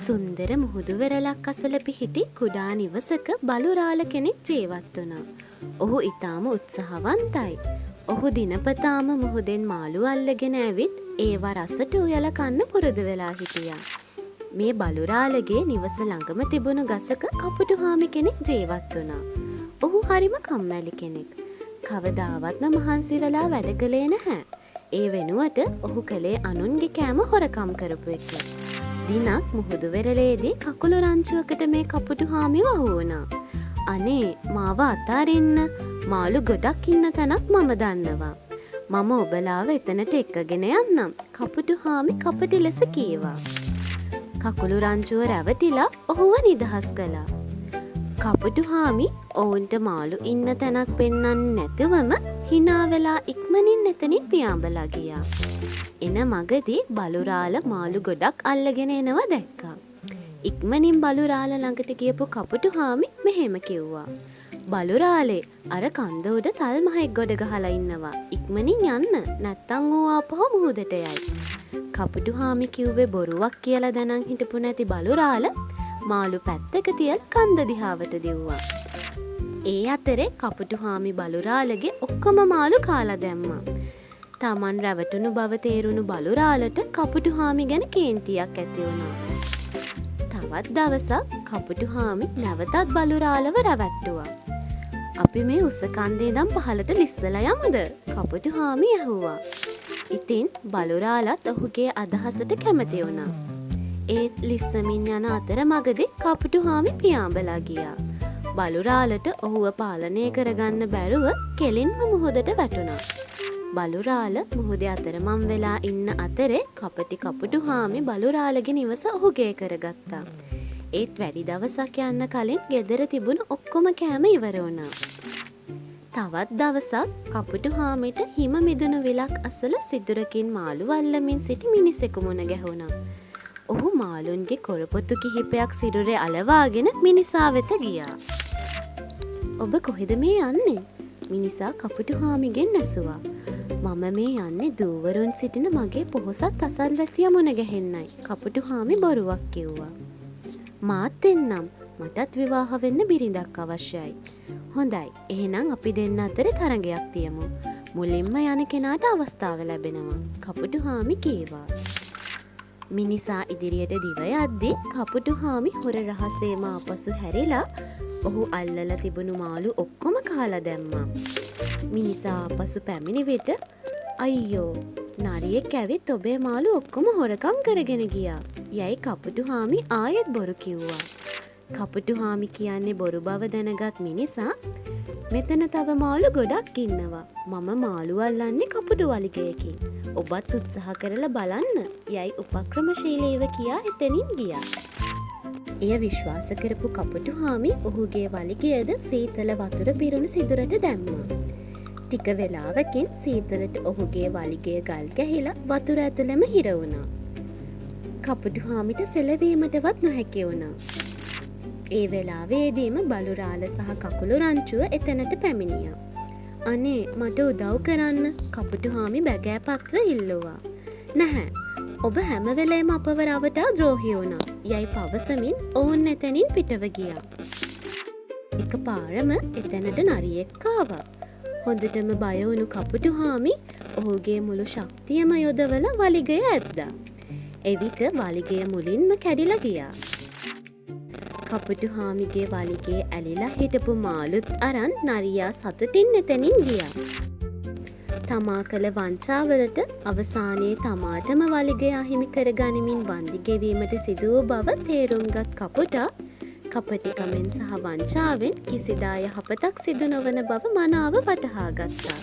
සුන්දර මුහුදු වෙරළක් අසල පිහිටි කුඩා නිවසක බලුරාල කෙනෙක් ජීවත් වුණා. ඔහු ඊටාම උත්සාහවන්තයි. ඔහු දිනපතාම මුහුදෙන් මාළු අල්ලගෙන ඇවිත් ඒවා රසට උයලා කන්න පුරුදු වෙලා හිටියා. මේ බලුරාලගේ නිවස ළඟම තිබුණු ගසක කපුටුහාමි කෙනෙක් ජීවත් වුණා. ඔහු හරිම කම්මැලි කෙනෙක්. කවදාවත්ම මහන්සි වෙලා වැඩ කළේ නැහැ. ඒ වෙනුවට ඔහු කළේ අනුන්ගේ කෑම හොරකම් කරපු එක. දිනක් මුහුදු වෙරළේදී කකුළු රංචුවකට මේ කපුටුහාමි වහු වුණා. අනේ මාව අතාරින්න, මාළු ගොඩක් ඉන්න තැනක් මම දන්නවා. මම ඔබලාව එතනට එක්කගෙන යන්නම්, කපුටුහාමි කපටි ලෙස කීවා. කකුළු රංචුව රැවටිලා ඔහුව නිදහස් කළා. කපුටුහාමි ඔවුන්ට මාළු ඉන්න තැනක් පෙන්වන්නේ නැතුවම hina වෙලා ඉක්මනින් එතනින් පියාඹලා ගියා. එන මගදී බලුරාල මාළු ගොඩක් අල්ලගෙන එනවා දැක්කා. ඉක්මනින් බලුරාල ළඟට ගියපු කපුටුහාමි මෙහෙම කිව්වා. බලුරාලේ, අර කන්ද උඩ තල් මහෙක් ගොඩ ගහලා ඉන්නවා. ඉක්මනින් යන්න, නැත්තම් ඌ ආපහු මුහුදට යයි. කපුටුහාමි කිව්වේ බොරුවක් කියලා දැනන් හිටපු නැති බලුරාල මාළු පැත්තක තියලා කන්ද දිහාවට දිව්වා. ඒ අතරේ කපුටුහාමි බලුරාලගේ ඔක්කොම මාළු කාලා දැම්මා. තමන් රැවටුණු බව තේරුණු බලුරාලට කපුටුහාමි ගැන කේන්තියක් ඇති වුණා. තවත් දවසක් කපුටුහාමි නැවතත් බලුරාලව රැවට්ටුවා. අපි මේ උස කන්දේ ඉඳන් පහළට ලිස්සලා යමුද? කපුටුහාමි ඇහුවා. ඉතින් බලුරාලත් ඔහුගේ අදහසට කැමති වුණා. ඒත් ලිස්සමින් යන අතරමඟදී කපුටුහාමි පියාඹලා ගියා. බලුරාලට ඔහුව පාලනය කරගන්න බැරුව කෙලින්ම මුහුදට වැටුණා. බලුරාල මුහුදේ අතරමං වෙලා ඉන්න අතරේ කපටි කපුටුහාමි බලුරාලගේ නිවස ඔහුගේ කරගත්තා. ඒත් වැඩි දවසක් යන්න කලින් ගෙදර තිබුණු ඔක්කොම කෑම ඉවර වුණා. තවත් දවසක් කපුටුහාමිට හිම මිදුණු විලක් අසල සිදුරකින් මාළු අල්ලමින් සිටි මිනිසෙකු මුණ ගැහුණා. ඔහු මාළුන්ගේ කොරපොත්තු කිහිපයක් සිරුරේ අලවාගෙන මිනිසා වෙත ගියා. ඔබ කොහෙද මේ යන්නේ? මිනිසා කපුටුහාමිගෙන් ඇසුවා. මම මේ යන්නේ දූවරුන් සිටින මගේ පොහොසත් අසල්වැසියා මුණ ගැහෙන්නයි, කපුටුහාමි බොරුවක් කිව්වා. මාත් එන්නම්, මටත් විවාහ වෙන්න බිරිඳක් අවශ්‍යයි. හොඳයි, එහෙනම් අපි දෙන්න අතරේ තරඟයක් තියමු. මුලින්ම යන කෙනාට අවස්ථාව ලැබෙනවා, කපුටුහාමි කීවා. මිනිසා ඉදිරියට දිව යද්දී කපුටුහාමි හොර රහසේම ආපසු හැරිලා ඔහු අල්ලලා තිබුණු මාළු ඔක්කොම කාලා දැම්මා. මිනිසා ආපසු පැමිණි විට අයියෝ, නරියෙක් ඇවිත් ඔබේ මාළු ඔක්කොම හොරකම් කරගෙන ගියා යයි කපුටුහාමි ආයෙත් බොරු කිව්වා. කපුටුහාමි කියන්නේ බොරු බව දැනගත් මිනිසා මෙතන තව මාළු ගොඩක් ඉන්නවා. මම මාළු අල්ලන්නේ කපුටු වලිගයකින්. ඔබත් උත්සාහ කරලා බලන්න යයි උපක්‍රමශීලීව කියා එතනින් ගියා. එය විශ්වාස කරපු කපුටුහාමි ඔහුගේ වලිගයද සීතල වතුර පිරුණු සිදුරට දැම්මා. ටික වෙලාවකින් සීතලට ඔහුගේ වලිගය ගල් ගැහිලා වතුර ඇතුළෙම හිර වුණා. කපුටුහාමිට සෙලවීමටවත් නොහැකි වුණා. ඒ වෙලාවේදීම බලුරාල සහ කකුළු රංචුව එතනට පැමිණියා. අනේ මට උදව් කරන්න, කපුටුහාමි බැගෑපත්ව ඉල්ලුවා. නැහැ, ඔබ හැම වෙලේම අපව රවටා ද්‍රෝහී වුණා යයි පවසමින් ඔවුන් එතනින් පිටව ගියා. එකපාරම එතනට නරියෙක් ආවා. හොඳටම බය වුණු කපුටුහාමි ඔහුගේ මුළු ශක්තියම යොදවලා වලිගය ඇද්දා. එවිට වලිගය මුලින්ම කැඩිලා ගියා. කපුටුහාමිගේ වලිගේ ඇලිලා හිටපු මාළුත් අරන් නරියා සතුටින් එතනින් ගියා. තමා කළ වංචාවලට අවසානයේ තමාටම වලිගය අහිමි කරගනිමින් වන්දි ගෙවීමට සිදු වූ බව තේරුම්ගත් කපුටා කපටිකමෙන් සහ වංචාවෙන් කිසිදා යහපතක් සිදු නොවන බව මනාව වටහා ගත්තා.